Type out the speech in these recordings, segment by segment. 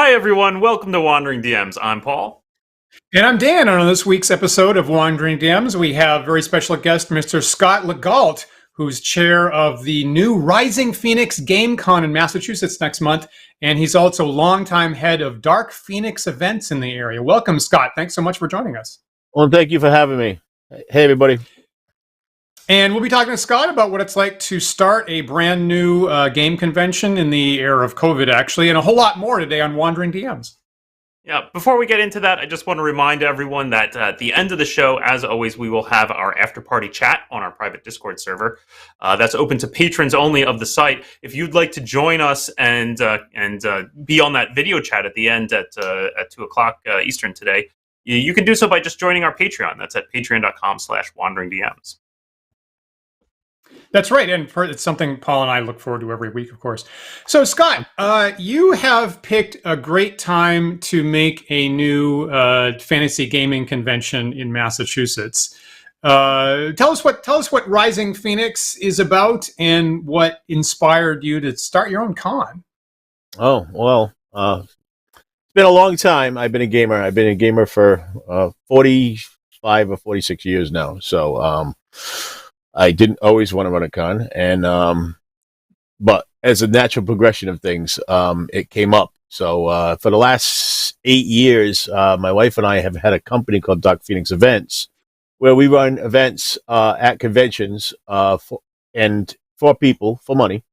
Hi, everyone. Welcome to Wandering DMs. I'm Paul. And I'm Dan. And on this week's episode of Wandering DMs, we have very special guest, Mr. Scott Legault, who's chair of the new Rising Phoenix Game Con in Massachusetts next month. And he's also longtime head of Dark Phoenix events in the area. Welcome, Scott. Thanks so much for joining us. Well, thank you for having me. Hey, everybody. And we'll be talking to Scott about what it's like to start a brand new game convention in the era of COVID, actually, and a whole lot more today on Wandering DMs. Yeah, before we get into that, I just want to remind everyone that at the end of the show, as always, we will have our after-party chat on our private Discord server. That's open to patrons only of the site. If you'd like to join us and be on that video chat at the end at 2 o'clock Eastern today, you can do so by just joining our Patreon. That's at patreon.com/wanderingdms. That's right, and it's something Paul and I look forward to every week, of course. So, Scott, you have picked a great time to make a new fantasy gaming convention in Massachusetts. Tell us what Rising Phoenix is about, and what inspired you to start your own con. Oh, well, it's been a long time. I've been a gamer. I've been a gamer for 45 or 46 years now. So, I didn't always want to run a con, and but as a natural progression of things, it came up. So for the last 8 years, my wife and I have had a company called Dark Phoenix Events, where we run events at conventions for people for money,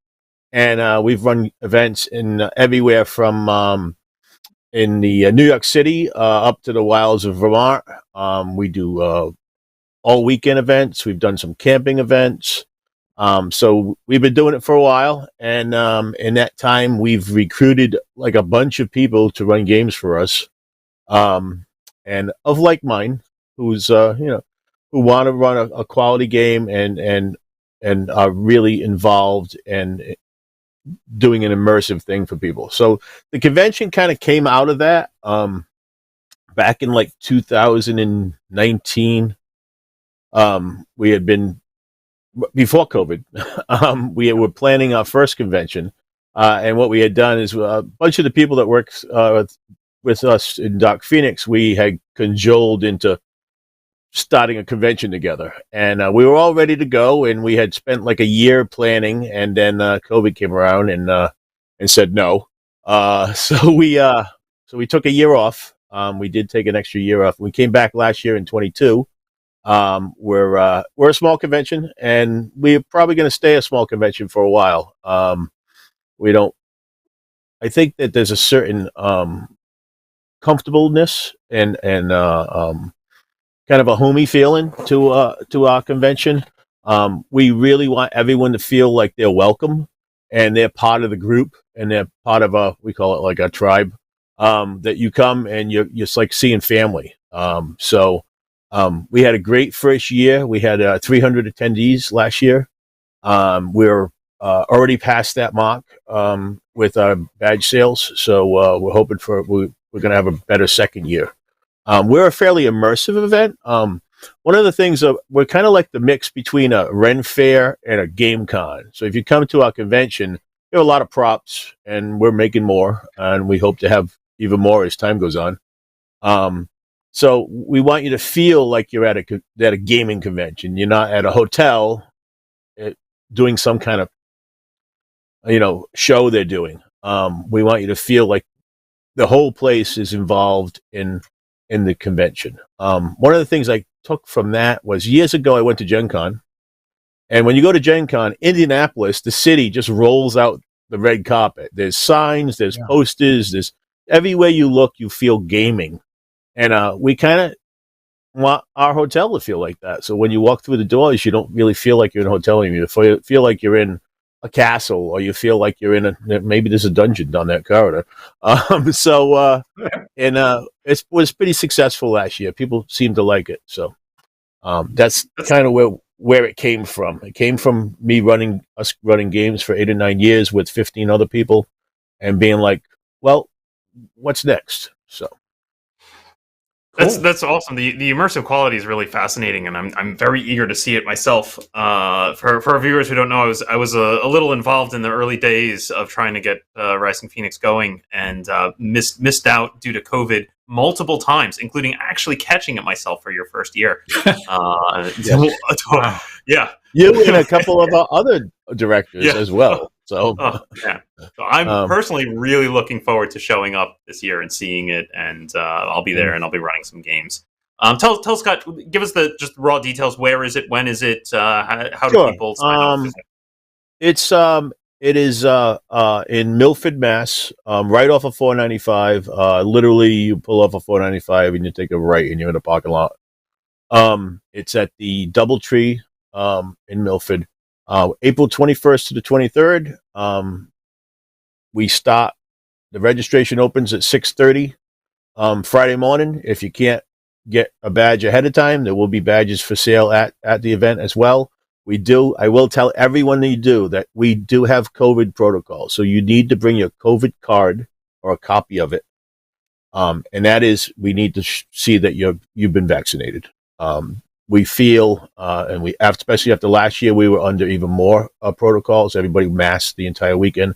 and we've run events in everywhere from in the New York City up to the wilds of Vermont. We do all weekend events. We've done some camping events. So we've been doing it for a while. And in that time, we've recruited like a bunch of people to run games for us. And of like mine, who's, who want to run a quality game and are really involved and doing an immersive thing for people. So the convention kind of came out of that, back in like 2019. We had been before COVID. We were planning our first convention, and what we had done is a bunch of the people that work with us in Dark Phoenix, we had cajoled into starting a convention together, and we were all ready to go, and we had spent like a year planning, and then COVID came around and said no. So we took a year off. We did take an extra year off. We came back last year in 22. We're a small convention, and we're probably going to stay a small convention for a while. I think that there's a certain comfortableness and kind of a homey feeling to our convention. We really want everyone to feel like they're welcome and they're part of the group, and they're part of we call it like a tribe, that you come and you're just like seeing family. We had a great first year. We had 300 attendees last year. We're already past that mark with our badge sales, so we're hoping we're going to have a better second year. We're a fairly immersive event. One of the things we're kind of like the mix between a Ren Fair and a Game Con. So if you come to our convention, you have a lot of props, and we're making more, and we hope to have even more as time goes on. So we want you to feel like you're at a gaming convention. You're not at a hotel doing some kind of, show they're doing. We want you to feel like the whole place is involved in the convention. One of the things I took from that was years ago, I went to Gen Con. And when you go to Gen Con, Indianapolis, the city just rolls out the red carpet. There's signs, there's posters, there's everywhere you look, you feel gaming. And we kind of want our hotel to feel like that. So when you walk through the doors, you don't really feel like you're in a hotel anymore. You feel like you're in a castle, or you feel like you're in maybe there's a dungeon down that corridor. It was pretty successful last year. People seem to like it. So that's kind of where it came from. It came from me running games for 8 or 9 years with 15 other people, and being like, well, what's next? So. Cool. That's awesome. The immersive quality is really fascinating, and I'm very eager to see it myself. For our viewers who don't know, I was a little involved in the early days of trying to get Rising Phoenix going, and missed out due to COVID multiple times, including actually catching it myself for your first year. Yes. Wow. Yeah. You and a couple of other directors Yeah. as well. So, Yeah. So I'm um, personally really looking forward to showing up this year and seeing it, and I'll be there and I'll be running some games. Tell Scott, give us the just raw details. Where is it? When is it? How do sure. people sign up? It is in Milford, Mass. Right off of 495. Literally, you pull off of 495 and you take a right, and you're in the parking lot. It's at the DoubleTree in Milford. April 21st to the 23rd. We start. The registration opens at 6:30 Friday morning. If you can't get a badge ahead of time, there will be badges for sale at the event as well. I will tell everyone that we do have COVID protocols. So you need to bring your COVID card or a copy of it. And that is, we need to see that you've been vaccinated. We feel, and especially after last year, we were under even more protocols. Everybody masked the entire weekend.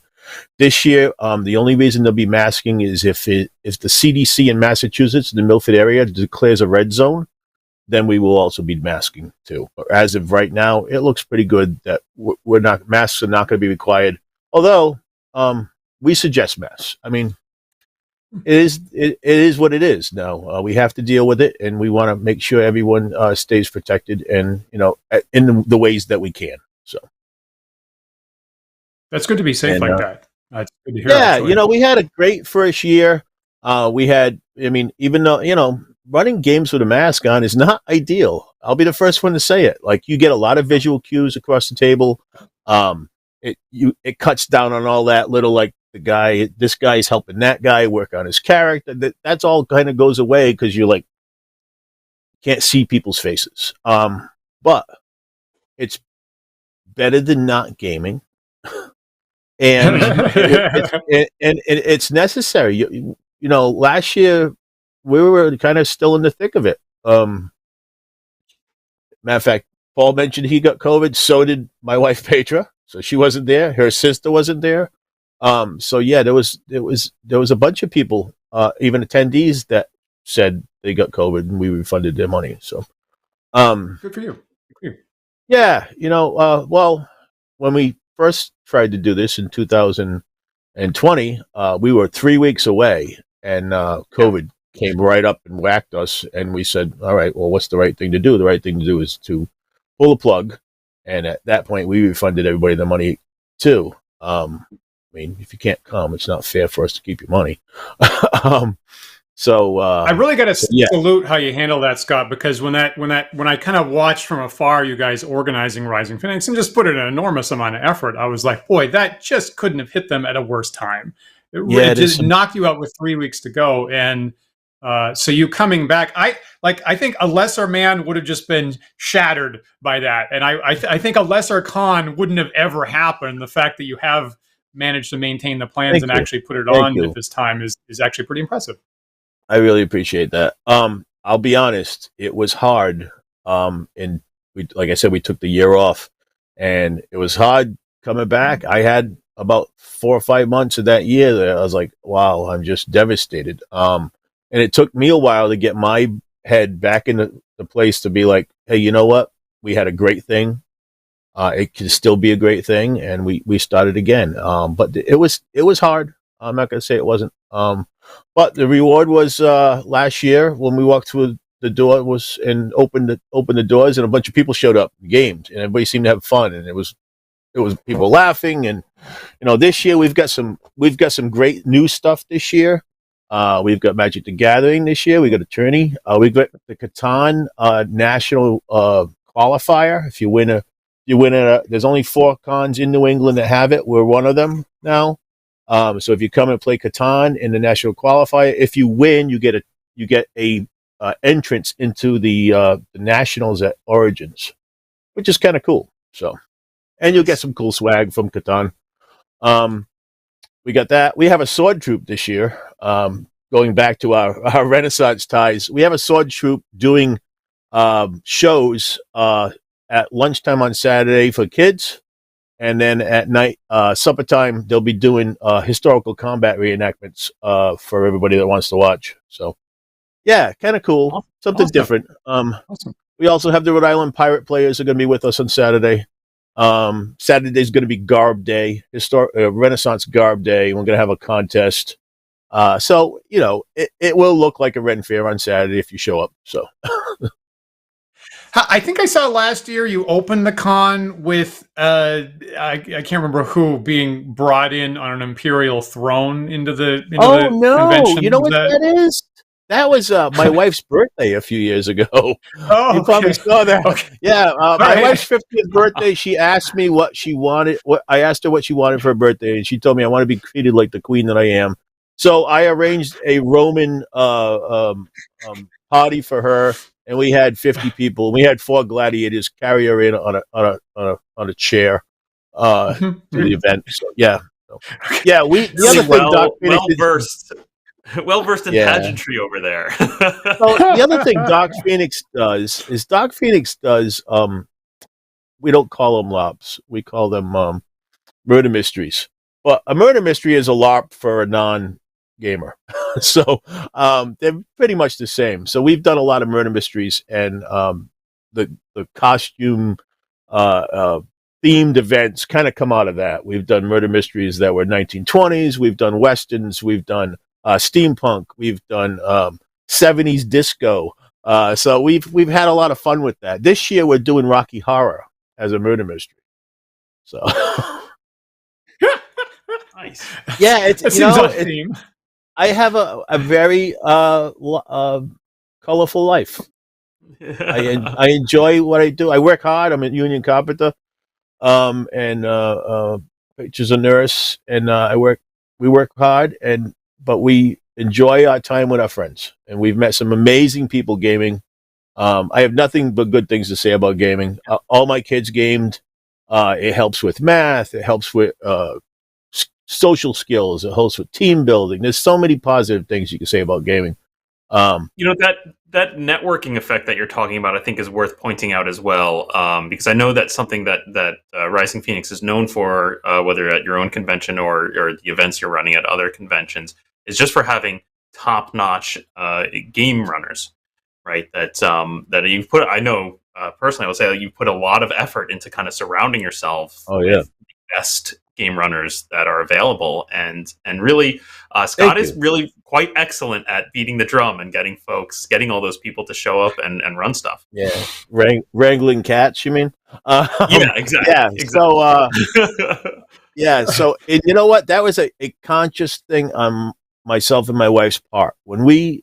This year, the only reason they'll be masking is if the CDC in Massachusetts, the Milford area, declares a red zone, then we will also be masking too. But as of right now, it looks pretty good that masks are not going to be required. Although we suggest masks. I mean, it is what it is now. We have to deal with it, and we want to make sure everyone stays protected, and in the ways that we can. So That's good to be safe like that. It's good to hear. yeah, actually. we had a great first year. We had, I mean, even though running games with a mask on is not ideal. I'll be the first one to say it. Like, you get a lot of visual cues across the table. It cuts down on all that little, like, this guy's helping that guy work on his character. That's all kind of goes away because you can't see people's faces. But it's better than not gaming. And it's necessary. Last year we were kind of still in the thick of it. Matter of fact, Paul mentioned he got COVID. So did my wife Petra. So she wasn't there. Her sister wasn't there. So yeah, there was a bunch of people, even attendees, that said they got COVID, and we refunded their money. So, Good for you. Good for you. yeah, well, when we first tried to do this in 2020, we were 3 weeks away, and COVID came right up and whacked us, and we said, all right, well, what's the right thing to do? The right thing to do is to pull the plug, and at that point, we refunded everybody the money too. I mean, if you can't come, it's not fair for us to keep your money. So I really got to salute how you handle that, Scott, because when I kind of watched from afar you guys organizing Rising Phoenix and just put in an enormous amount of effort, I was like, boy, that just couldn't have hit them at a worse time. It just knocked you out with 3 weeks to go, and so you coming back, I think a lesser man would have just been shattered by that, and I think a lesser con wouldn't have ever happened. The fact that you have managed to maintain the plans and actually put it on at this time is actually pretty impressive. I really appreciate that. I'll be honest, it was hard. And like I said, we took the year off, and it was hard coming back. I had about 4 or 5 months of that year that I was like, wow, I'm just devastated. And it took me a while to get my head back in the place to be like, hey, you know what? We had a great thing. It can still be a great thing, and we started again. But it was hard. I'm not going to say it wasn't. But the reward was last year when we walked through the door and opened the doors, and a bunch of people showed up, games, and everybody seemed to have fun, and it was people laughing. And this year we've got some great new stuff this year. We've got Magic the Gathering this year. We got a tourney. We've got the Catan national qualifier. If you win there's only 4 cons in New England that have it. We're one of them now. So if you come and play Catan in the national qualifier, if you win, you get a entrance into the nationals at Origins, which is kind of cool. So, and you'll get some cool swag from Catan. We got that. We have a sword troop this year. going back to our Renaissance ties, we have a sword troupe doing shows at lunchtime on Saturday for kids, and then at night, supper time, they'll be doing historical combat reenactments for everybody that wants to watch. So, yeah, kind of cool, something different. Awesome. We also have the Rhode Island Pirate players are going to be with us on Saturday. Saturday's going to be Garb Day, Renaissance Garb Day. We're going to have a contest. So, it will look like a Ren Fair on Saturday if you show up. So, I think I saw last year you opened the con with I can't remember who being brought in on an imperial throne into the convention. You know what that is? That was my wife's birthday a few years ago. Oh, you probably saw that. Okay. Yeah, my wife's 50th birthday. She asked me what she wanted. I asked her what she wanted for her birthday, and she told me I want to be treated like the queen that I am. So I arranged a Roman party for her, and we had 50 people. We had 4 gladiators carry her in on a chair to the event. So yeah, The other thing, Doc Phoenix well versed in pageantry over there. So the other thing Doc Phoenix does we don't call them LARPs, we call them murder mysteries. But a murder mystery is a LARP for a non-gamer. So they're pretty much the same. So we've done a lot of murder mysteries, and the costume themed events kind of come out of that. We've done murder mysteries that were 1920s, we've done westerns, we've done steampunk, we've done 70s disco. So we've had a lot of fun with that. This year we're doing Rocky Horror as a murder mystery. So nice. Yeah, it's theme. I have a very colorful life. I enjoy what I do. I work hard. I'm a union carpenter, and she's a nurse, and we work hard, but we enjoy our time with our friends, and we've met some amazing people gaming. I have nothing but good things to say about gaming. All my kids gamed. It helps with math. It helps with social skills. It helps with team building. There's so many positive things you can say about gaming. That networking effect that you're talking about, I think, is worth pointing out as well, because I know that's something that Rising Phoenix is known for, whether at your own convention or the events you're running at other conventions, is just for having top-notch game runners, right? That you've put. I know personally, I would say that you put a lot of effort into kind of surrounding yourself with the best game runners that are available, and really Scott is really quite excellent at beating the drum and getting all those people to show up and run stuff. Yeah, wrangling cats, you mean? Yeah, exactly. Yeah, exactly. So and you know what, that was a conscious thing on myself and my wife's part. When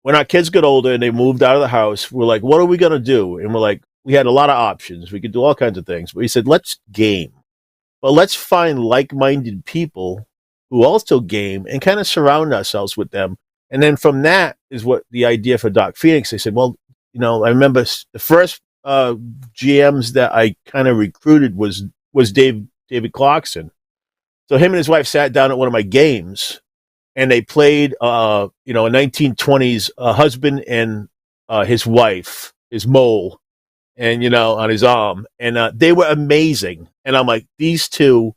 our kids got older and they moved out of the house, we're like, what are we gonna do? And we're like, we had a lot of options, we could do all kinds of things, but we said, let's game. But let's find like-minded people who also game and kind of surround ourselves with them. And then from that is what the idea for Doc Phoenix. They said, well, I remember the first GMs that I kind of recruited was David Clarkson. So him and his wife sat down at one of my games, and they played, a 1920s husband and his wife, his mole, and on his arm, and they were amazing. And I'm like, these two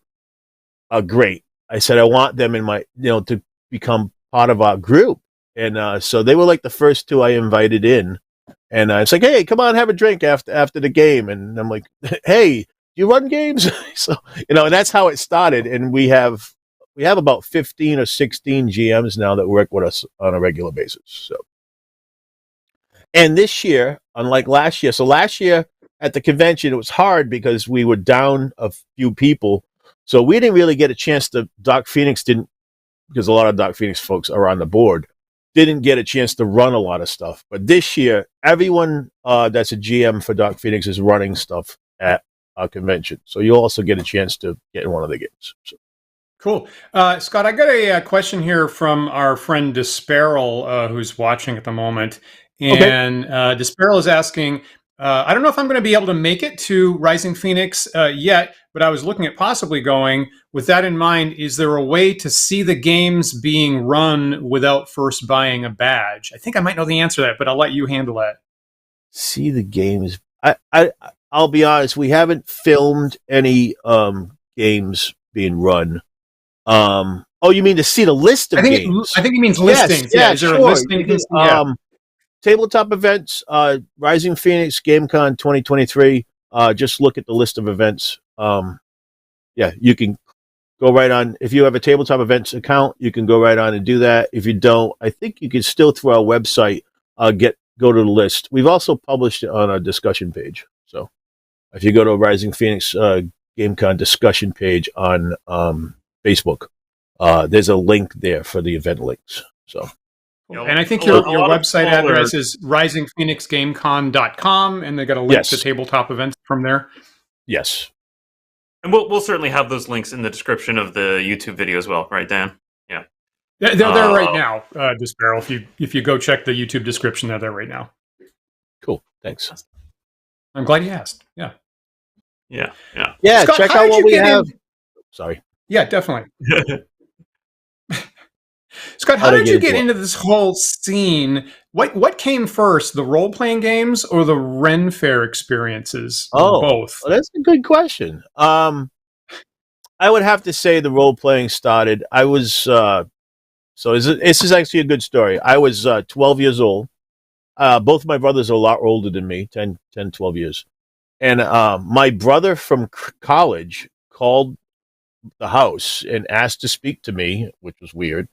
are great. I said, I want them in my to become part of our group. And so they were like the first two I invited in, and it's like, hey, come on, have a drink after the game. And I'm like, hey, do you run games? So and that's how it started. And we have about 15 or 16 GMs now that work with us on a regular basis. So, and this year, unlike last year, at the convention, it was hard because we were down a few people. So we didn't really get a chance Doc Phoenix didn't, because a lot of Doc Phoenix folks are on the board, didn't get a chance to run a lot of stuff. But this year, everyone that's a GM for Doc Phoenix is running stuff at our convention. So you'll also get a chance to get in one of the games. So. Cool. Scott, I got a question here from our friend Disparel, who's watching at the moment. And Disparel is asking, I don't know if I'm going to be able to make it to Rising Phoenix yet, but I was looking at possibly going. With that in mind, is there a way to see the games being run without first buying a badge? I think I might know the answer to that, but I'll let you handle that. See the games. I'll be honest. We haven't filmed any games being run. Oh, you mean to see the list of games? I think he means Yes, listings. yeah, Is there a sure. listing? You can, tabletop events, Rising Phoenix GameCon 2023. Just look at the list of events. Yeah, you can go right on. If you have a tabletop events account, you can go right on and do that. If you don't, I think you can still through our website go to the list. We've also published it on our discussion page. So if you go to a Rising Phoenix GameCon discussion page on Facebook, there's a link there for the event links. So. And I think your website address is risingphoenixgamecon.com, and they got a link to tabletop events from there. Yes. And we'll certainly have those links in the description of the YouTube video as well, right, Dan? Yeah. They're there right now, Disparrow. If you go check the YouTube description, they're there right now. Cool. Thanks. I'm glad you asked. Yeah. Yeah. Scott, check out what we have. Sorry. Yeah, definitely. Scott, how did you get into this whole scene? What came first, the role-playing games or the Ren Fair experiences? Both. Well, that's a good question. I would have to say the role-playing started. I was so this is actually a good story. I was 12 years old. Both of my brothers are a lot older than me, 10, 12 years. And my brother from college called the house and asked to speak to me, which was weird.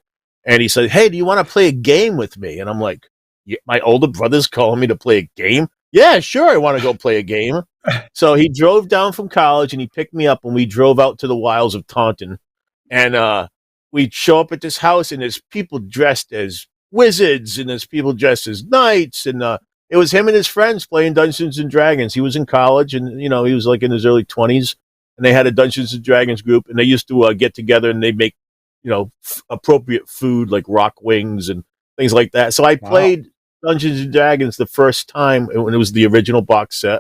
And he said, "Hey, do you want to play a game with me?" And I'm like, yeah, my older brother's calling me to play a game? Yeah, sure, I want to go play a game. So he drove down from college and he picked me up and we drove out to the wilds of Taunton. And we'd show up at this house and there's people dressed as wizards and there's people dressed as knights. And it was him and his friends playing Dungeons and Dragons. He was in college and, he was like in his early 20s. And they had a Dungeons and Dragons group and they used to get together and they'd make appropriate food like rock wings and things like that. So I played Dungeons and Dragons the first time when it was the original box set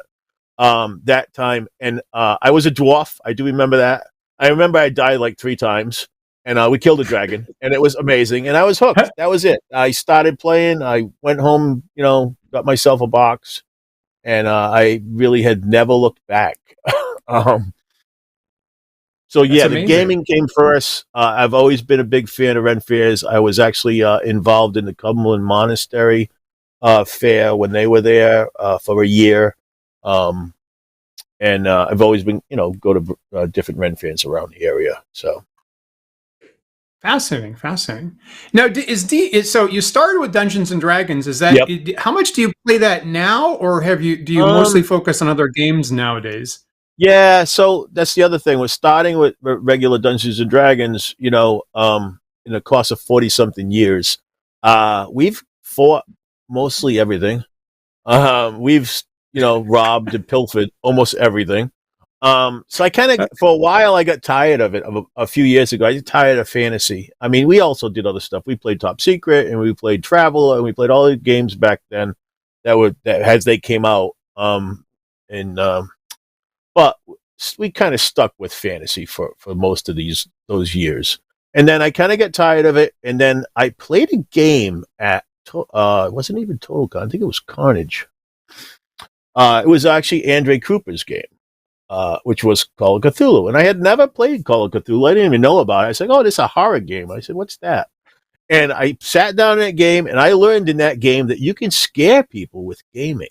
that time. And I was a dwarf. I do remember that. I remember I died like 3 times and we killed a dragon and it was amazing. And I was hooked. That was it. I started playing. I went home, got myself a box and I really had never looked back. So yeah, the gaming came first. I've always been a big fan of Ren Fairs. I was actually involved in the Cumberland Monastery fair when they were there for a year, and I've always been, go to different Ren Fairs around the area. So fascinating. Now, so you started with Dungeons and Dragons? Is that how much do you play that now, or do you mostly focus on other games nowadays? Yeah, so that's the other thing. We're starting with regular Dungeons and Dragons, in the course of 40-something years. We've fought mostly everything. We've, robbed and pilfered almost everything. So I kind of, for a while, I got tired of it. A few years ago, I got tired of fantasy. I mean, we also did other stuff. We played Top Secret, and we played Travel, and we played all the games back then that as they came out. But we kind of stuck with fantasy for most of those years. And then I kind of got tired of it. And then I played a game at, it wasn't even Total Con. I think it was Carnage. It was actually Andre Krupa's game, which was Call of Cthulhu. And I had never played Call of Cthulhu. I didn't even know about it. I said, "Oh, this is a horror game." I said, "What's that?" And I sat down in that game and I learned in that game that you can scare people with gaming.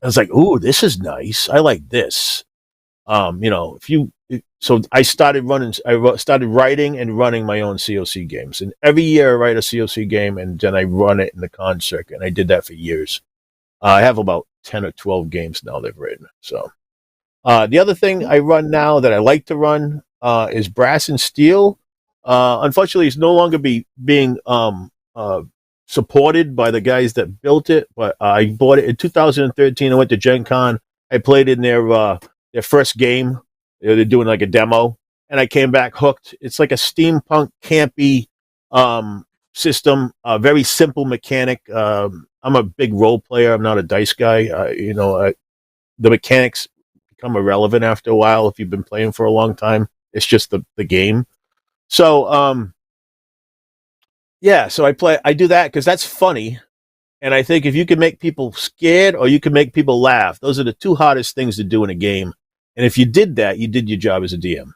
I was like, "Ooh, this is nice. I like this." So I started writing and running my own COC games. And every year I write a COC game and then I run it in the con circuit. And I did that for years. I have about 10 or 12 games now they've written. So the other thing I run now that I like to run is Brass and Steel. Unfortunately, it's no longer being supported by the guys that built it, but I bought it in 2013. I went to Gen Con. I played in their first game. They're doing like a demo, and I came back hooked. It's like a steampunk campy system, very simple mechanic. I'm a big role player. I'm not a dice guy. The mechanics become irrelevant after a while if you've been playing for a long time. It's just the game. So so I do that because that's funny. And I think if you can make people scared or you can make people laugh, those are the two hardest things to do in a game. And if you did that, you did your job as a DM.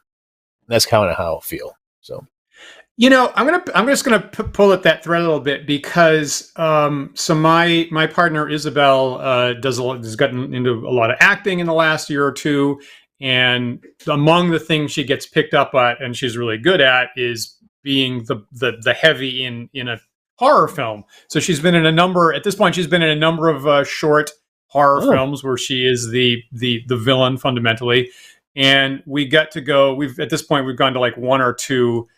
That's kind of how I feel. So, I'm just gonna pull at that thread a little bit because so my partner Isabel has gotten into a lot of acting in the last year or two, and among the things she gets picked up at and she's really good at is being the heavy in a horror film. So she's been in a number at this point. She's been in a number of short horror films where she is the villain fundamentally, and we got to go. At this point we've gone to like one or two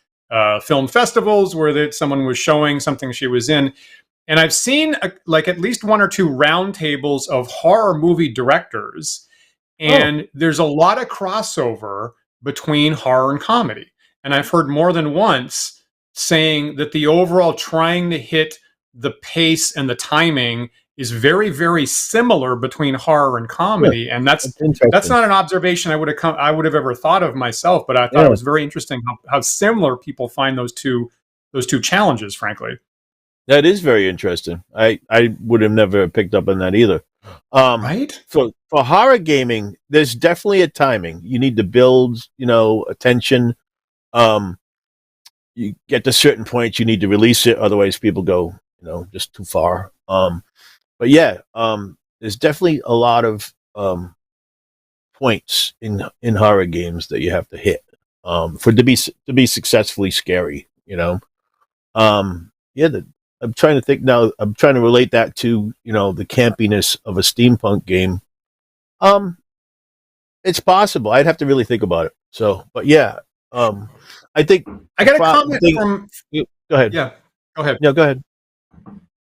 film festivals where someone was showing something she was in, and I've seen like at least one or two roundtables of horror movie directors, and there's a lot of crossover between horror and comedy. And I've heard more than once saying that the overall trying to hit the pace and the timing is very, very similar between horror and comedy, and that's not an observation I would have ever thought of myself. But I thought it was very interesting how similar people find those two challenges. Frankly, that is very interesting. I would have never picked up on that either. Right? For horror gaming, there's definitely a timing. You need to build, attention. You get to certain points, you need to release it, otherwise people go, just too far. But yeah, there's definitely a lot of points in horror games that you have to hit for to be successfully scary. I'm trying to think now. I'm trying to relate that to the campiness of a steampunk game. It's possible. I'd have to really think about it. So, but yeah, I think I got a comment from. Go ahead. Yeah, go ahead. No, go ahead.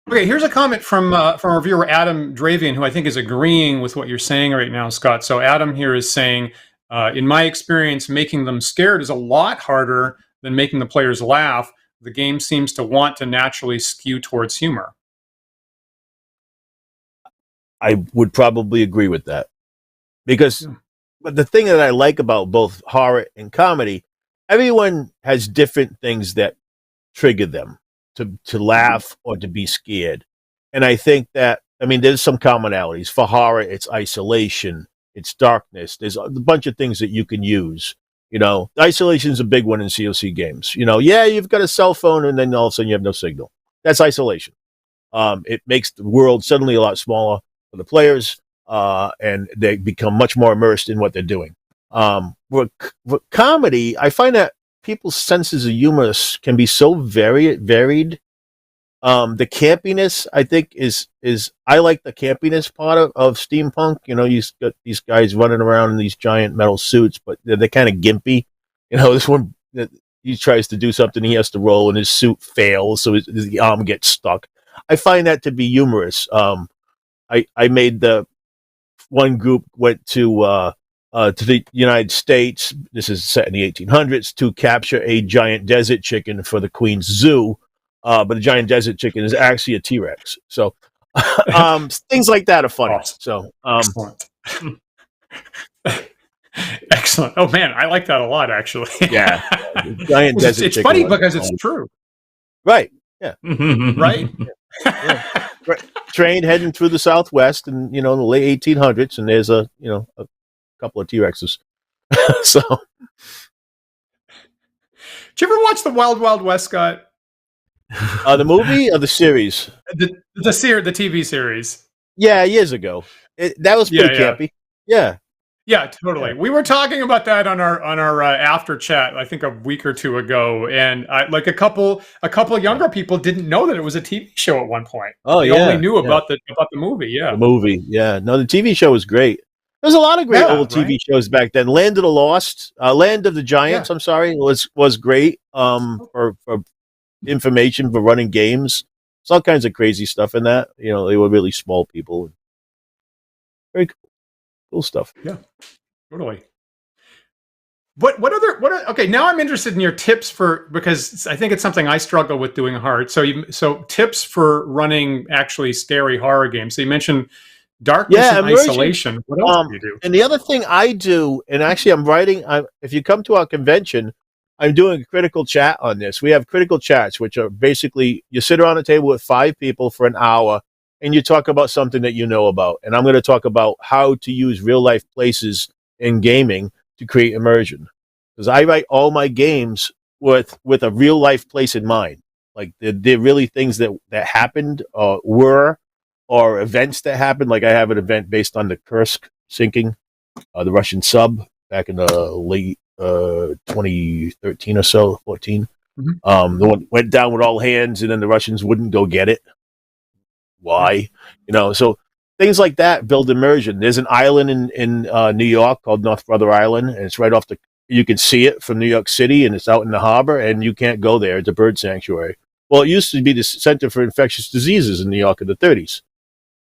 Okay, here's a comment from reviewer Adam Dravian, who I think is agreeing with what you're saying right now, Scott. So Adam here is saying, in my experience, making them scared is a lot harder than making the players laugh. The game seems to want to naturally skew towards humor. I would probably agree with that because but the thing that I like about both horror and comedy, everyone has different things that trigger them to laugh or to be scared. And I think that, there's some commonalities. For horror, it's isolation, it's darkness. There's a bunch of things that you can use. Isolation is a big one in COC games. You've got a cell phone and then all of a sudden you have no signal. That's isolation. It makes the world suddenly a lot smaller for the players, and they become much more immersed in what they're doing. With comedy, I find that people's senses of humor can be so varied. The campiness, I think, is I like the campiness part of steampunk. You've got these guys running around in these giant metal suits, but they're kind of gimpy. This one, he tries to do something, he has to roll, and his suit fails, so his arm gets stuck. I find that to be humorous. I made the one group went to the United States. This is set in the 1800s to capture a giant desert chicken for the Queen's Zoo. But the giant desert chicken is actually a T-Rex. So things like that are funny. Awesome. So excellent. Excellent. Oh man, I like that a lot, actually. Yeah. Giant desert it's chicken. funny because it's true. Right. Yeah. Right? Yeah. Train heading through the Southwest in the late 1800s, and there's a couple of T-Rexes. So did you ever watch the Wild Wild West, Scott? The movie or the series? The TV series. Yeah, years ago. That was pretty campy. Yeah. Yeah, totally. Yeah. We were talking about that on our after chat, I think a week or two ago, and a couple younger people didn't know that it was a TV show at one point. They only knew about the movie. Yeah, the movie. Yeah, no, the TV show was great. There's a lot of great old TV shows back then. Land of the Lost, Land of the Giants. I'm sorry, was great. For information for running games. There's all kinds of crazy stuff in that. They were really small people. Very cool stuff. Yeah, totally. Okay, now I'm interested in your tips because I think it's something I struggle with doing hard. So tips for running actually scary horror games. So you mentioned darkness and immersion. isolation. What else do you do? And the other thing I do, and actually I'm writing, if you come to our convention, I'm doing a critical chat on this. We have critical chats, which are basically you sit around a table with 5 people for an hour and you talk about something that you know about. And I'm going to talk about how to use real life places in gaming to create immersion. Because I write all my games with a real life place in mind. Like they're really things that happened were or events that happened. Like I have an event based on the Kursk sinking, the Russian sub back in the late 2013 or so, 14. Mm-hmm. The one went down with all hands, and then the Russians wouldn't go get it. Why? So things like that build immersion. There's an island in New York called North Brother Island, and it's right off the. You can see it from New York City, and it's out in the harbor, and you can't go there. It's a bird sanctuary. Well, it used to be the Center for Infectious Diseases in New York in the 30s.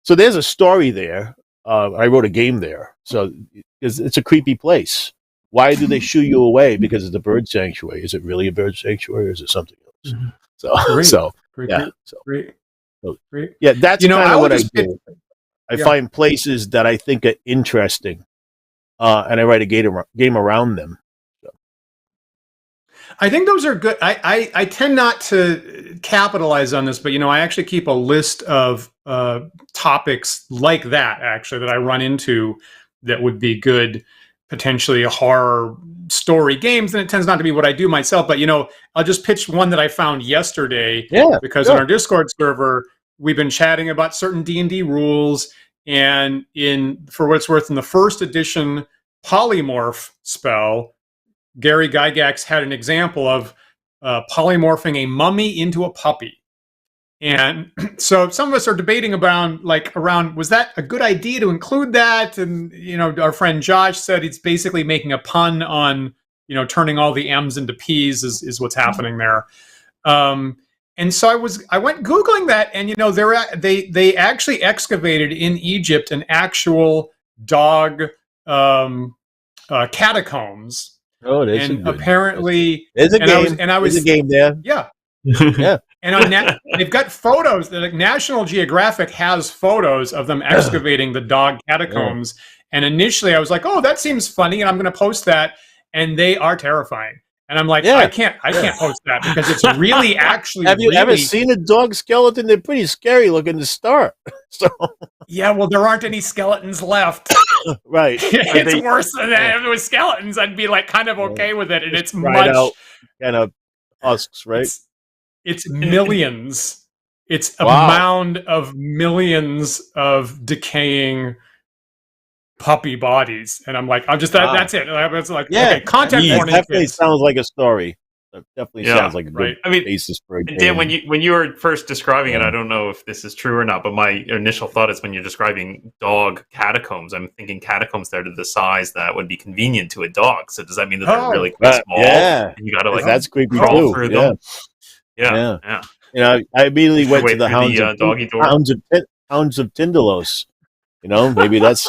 So there's a story there. I wrote a game there. So it's a creepy place. Why do they shoo you away? Because it's a bird sanctuary. Is it really a bird sanctuary or is it something else? Mm-hmm. Great. Yeah, that's kind of what I do. I find places that I think are interesting, and I write a game around them. So. I think those are good. I tend not to capitalize on this, but I actually keep a list of topics like that actually that I run into that would be good, potentially horror story games. And it tends not to be what I do myself, but I'll just pitch one that I found yesterday. Yeah, because in our Discord server we've been chatting about certain D&D rules, and for what it's worth, in the first edition polymorph spell, Gary Gygax had an example of polymorphing a mummy into a puppy. And so some of us are debating around was that a good idea to include that? And, our friend Josh said it's basically making a pun on, turning all the M's into P's is what's happening there. And so I went Googling that, and, they actually excavated in Egypt an actual dog catacombs. Oh, that's and apparently there's a game. There's a game there. Yeah. Yeah. And they've got photos. Like National Geographic has photos of them excavating the dog catacombs. Yeah. And initially I was like, oh, that seems funny, and I'm going to post that. And they are terrifying. And I'm like, I can't post that because it's really actually. Have you ever seen a dog skeleton? They're pretty scary looking to start. So. Yeah, well, there aren't any skeletons left. Right. It's worse than that. If it was skeletons, I'd be kind of okay with it. And it's much out kind of husks, right? It's millions. It's a mound of millions of decaying puppy bodies, and I'm like, that's it. It's like, okay, content warning. Definitely sounds like a story. That definitely sounds like a good basis for a game. Dan, when you were first describing it, I don't know if this is true or not, but my initial thought is when you're describing dog catacombs, I'm thinking catacombs that are the size that would be convenient to a dog. So does that mean that they're really quite small? Yeah, and you got to that's creepy crawl too. Through them. Yeah. I immediately went to the Hounds of Tindalos. Maybe that's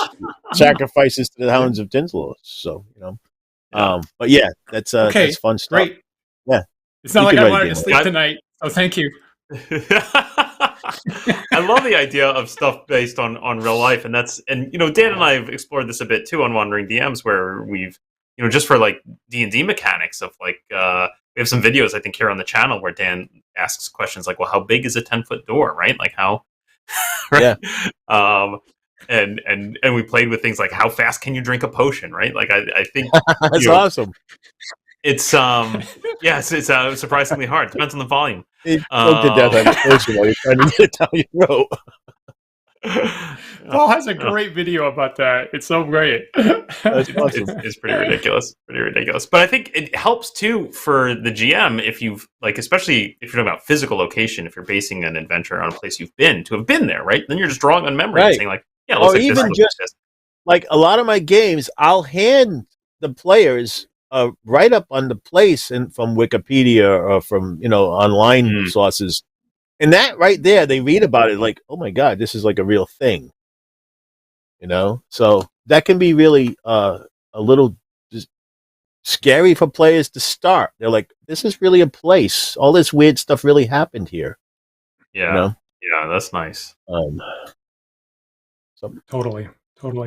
sacrifices to the Hounds of Tindalos. So but yeah, that's fun stuff. Great. Yeah, it's not like I wanted to sleep tonight. So thank you. I love the idea of stuff based on real life, and Dan and I have explored this a bit too on Wandering DMs, where we've just for like D&D mechanics of we have some videos I think here on the channel where Dan asks questions like, well, how big is a 10-foot door, right? Like how, right? Yeah. And we played with things like how fast can you drink a potion, right? Like I think that's awesome. It's it's surprisingly hard. Depends on the volume. It choked to death on the potion while you're trying to get it down your throat. Paul has a great video about that. It's so great. It's pretty ridiculous. But I think it helps too for the GM if you've especially if you're talking about physical location, if you're basing an adventure on a place you've been to have been there, right? Then you're just drawing on memory and saying or even just like a lot of my games, I'll hand the players a write up on the place and from Wikipedia or from online sources. And that right there, they read about it like, oh my God, this is like a real thing. So that can be really a little scary for players to start. They're like, this is really a place. All this weird stuff really happened here. Yeah. You know? Yeah, that's nice. So Totally.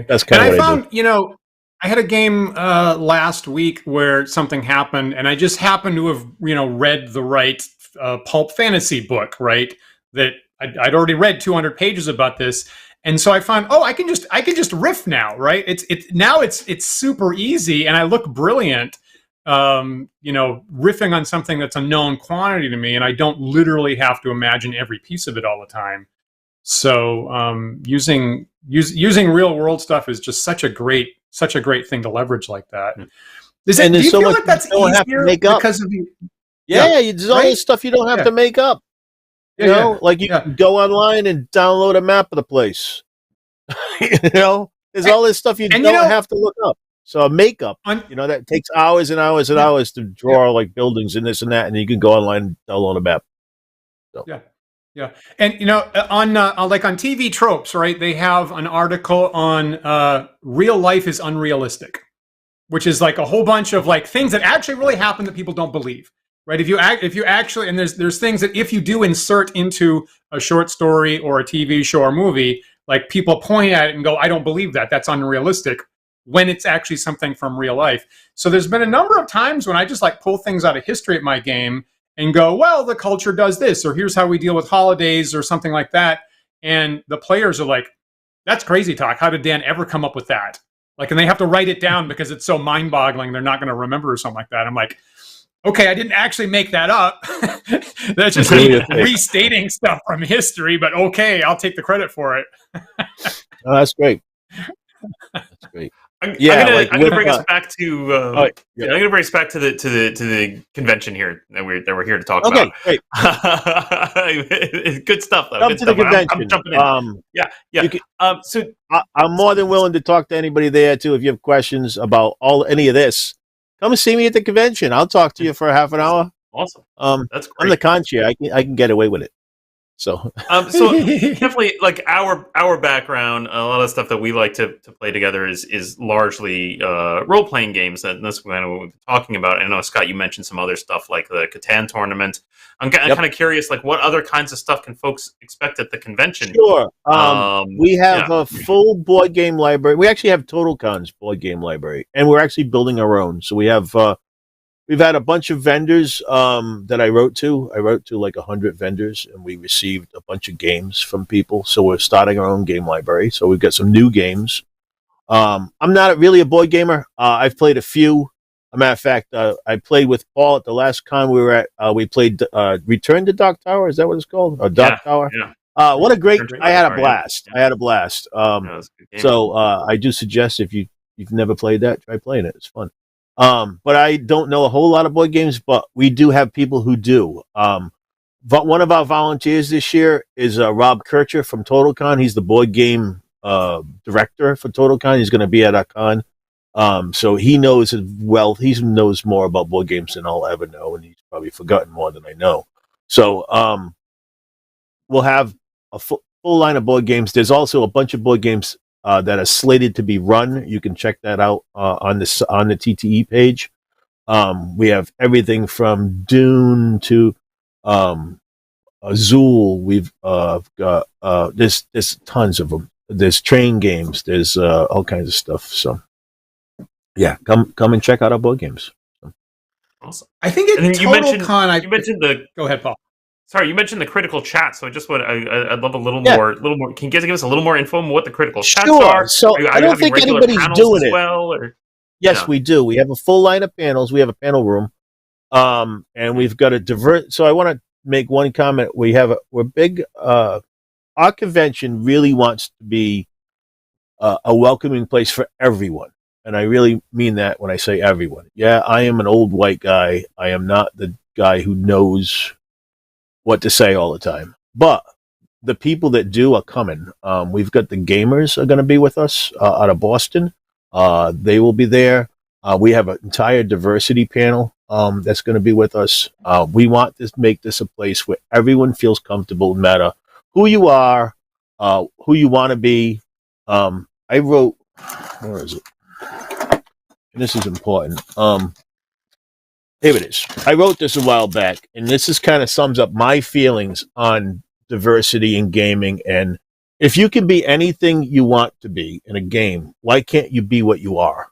that's kind And of I what I do. found, I had a game last week where something happened, and I just happened to have, read the right Pulp Fantasy book, right? That I'd already read 200 pages about this, and so I found, I can just riff now, right? It's super easy, and I look brilliant, riffing on something that's a known quantity to me, and I don't literally have to imagine every piece of it all the time. So using real world stuff is just such a great thing to leverage like that. Do you feel like that's easier because of the there's all this stuff you don't have to make up. You know, like you can go online and download a map of the place. There's all this stuff you don't have to look up. So a makeup, that takes hours and hours and hours to draw like buildings and this and that, and you can go online and download a map. So. Yeah, and on like on TV Tropes, right? They have an article on real life is unrealistic, which is like a whole bunch of like things that actually really happen that people don't believe, right? If you actually, and there's things that if you do insert into a short story or a TV show or movie, like people point at it and go, I don't believe that. That's unrealistic, when it's actually something from real life. So there's been a number of times when I just like pull things out of history at my game and go, well, the culture does this, or here's how we deal with holidays or something like that. And the players are like, that's crazy talk. How did Dan ever come up with that? Like, and they have to write it down because it's so mind boggling. They're not going to remember or something like that. I'm like, okay, I didn't actually make that up. That's just me restating stuff from history, but okay, I'll take the credit for it. Oh, that's great. That's great. I'm gonna bring us back to. I'm gonna bring us back to the convention here that we're here to talk about. Great. Good stuff though. Come to the convention. I'm jumping in. So I'm more than willing to talk to anybody there too. If you have questions about any of this, come and see me at the convention. I'll talk to you for a half an hour. Awesome. That's great. I'm the con chair. I can get away with it. So definitely like our background, a lot of stuff that we like to play together is largely role playing games, and that's kind of what we've been talking about. I know, Scott, you mentioned some other stuff like the Catan tournament. I'm kind of curious, like what other kinds of stuff can folks expect at the convention? Sure. We have a full board game library. We actually have TotalCon's board game library, and we're actually building our own. So we have. We've had a bunch of vendors that I wrote to. I wrote to like 100 vendors, and we received a bunch of games from people. So we're starting our own game library. So we've got some new games. I'm not really a board gamer. I've played a few. As a matter of fact, I played with Paul at the last con we were at. We played Return to Dark Tower. Is that what it's called? Or Dark Tower? Yeah. What a great! I had a blast. I had a blast. So I do suggest if you've never played that, try playing it. It's fun. But I don't know a whole lot of board games, but we do have people who do. But one of our volunteers this year is Rob Kircher from TotalCon. He's the board game director for TotalCon. He's going to be at our con. So he knows he knows more about board games than I'll ever know, and he's probably forgotten more than I know. So we'll have a full line of board games. There's also a bunch of board games that are slated to be run. You can check that out on the TTE page. We have everything from Dune to Azul. We've got there's tons of them. There's train games. There's all kinds of stuff. So yeah, come and check out our board games. Awesome. I think it's TotalCon. You mentioned the. Go ahead, Paul. Sorry, you mentioned the critical chat, so I just want I'd love a little more. Can you guys give us a little more info on what the critical chats are? So I don't think anybody's doing it. Well, or? Yes, we do. We have a full line of panels. We have a panel room, and we've got a divert. So I want to make one comment. We're big. Our convention really wants to be a welcoming place for everyone, and I really mean that when I say everyone. Yeah, I am an old white guy. I am not the guy who knows what to say all the time, but the people that do are coming. We've got the gamers are going to be with us out of Boston. They will be there. We have an entire diversity panel that's going to be with us. We want to make this a place where everyone feels comfortable, no matter who you are, who you want to be. I wrote, where is it? and this is important. Here it is. I wrote this a while back, and this is kind of sums up my feelings on diversity in gaming. And if you can be anything you want to be in a game, why can't you be what you are?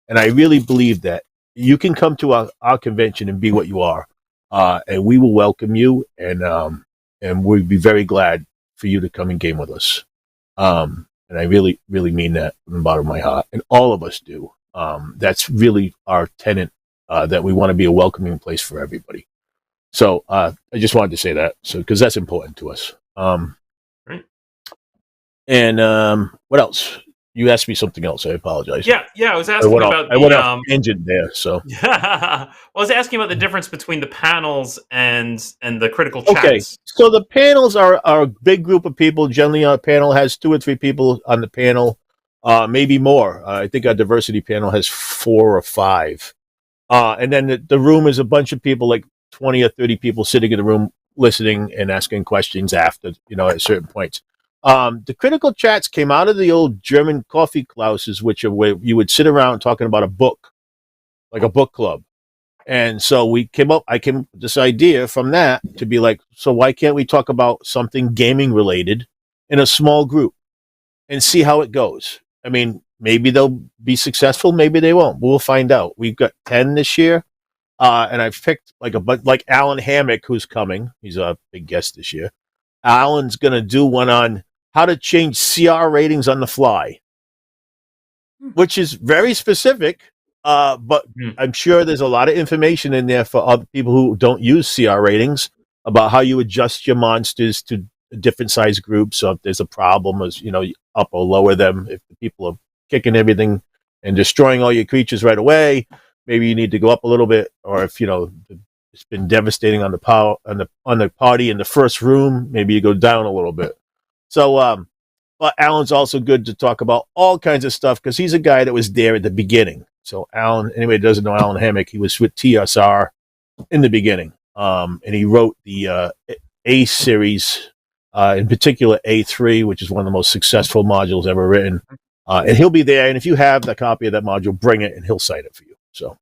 And I really believe that you can come to our convention and be what you are, and we will welcome you, and we'd be very glad for you to come and game with us. And I really, really mean that from the bottom of my heart, and all of us do. That's really our tenet, that we want to be a welcoming place for everybody. So I just wanted to say that, because that's important to us. Right. And what else? You asked me something else. I apologize. Yeah. I was asking about I went off tangent there. So I was asking about the difference between the panels and the critical chats. Okay, so the panels are a big group of people. Generally, our panel has 2 or 3 people on the panel, maybe more. I think our diversity panel has 4 or 5. And then the room is a bunch of people, like 20 or 30 people sitting in the room listening and asking questions after, at certain points. The critical chats came out of the old German coffee klauses, which are where you would sit around talking about a book, like a book club. And so I came up with this idea from that to be like, so why can't we talk about something gaming related in a small group and see how it goes? I mean, maybe they'll be successful, maybe they won't. We'll find out. We've got 10 this year, and I've picked like Alan Hammock, who's coming. He's a big guest this year. Alan's going to do one on how to change CR ratings on the fly, which is very specific, but I'm sure there's a lot of information in there for other people who don't use CR ratings about how you adjust your monsters to different size groups. So if there's a problem, as up or lower them. If the people are kicking everything and destroying all your creatures right away, maybe you need to go up a little bit. Or if it's been devastating on the party in the first room, maybe you go down a little bit. So, but Alan's also good to talk about all kinds of stuff because he's a guy that was there at the beginning. So Alan, anybody that doesn't know Alan Hammock, he was with TSR in the beginning, and he wrote the A series, in particular A3, which is one of the most successful modules ever written. And he'll be there. And if you have the copy of that module, bring it, and he'll cite it for you. So.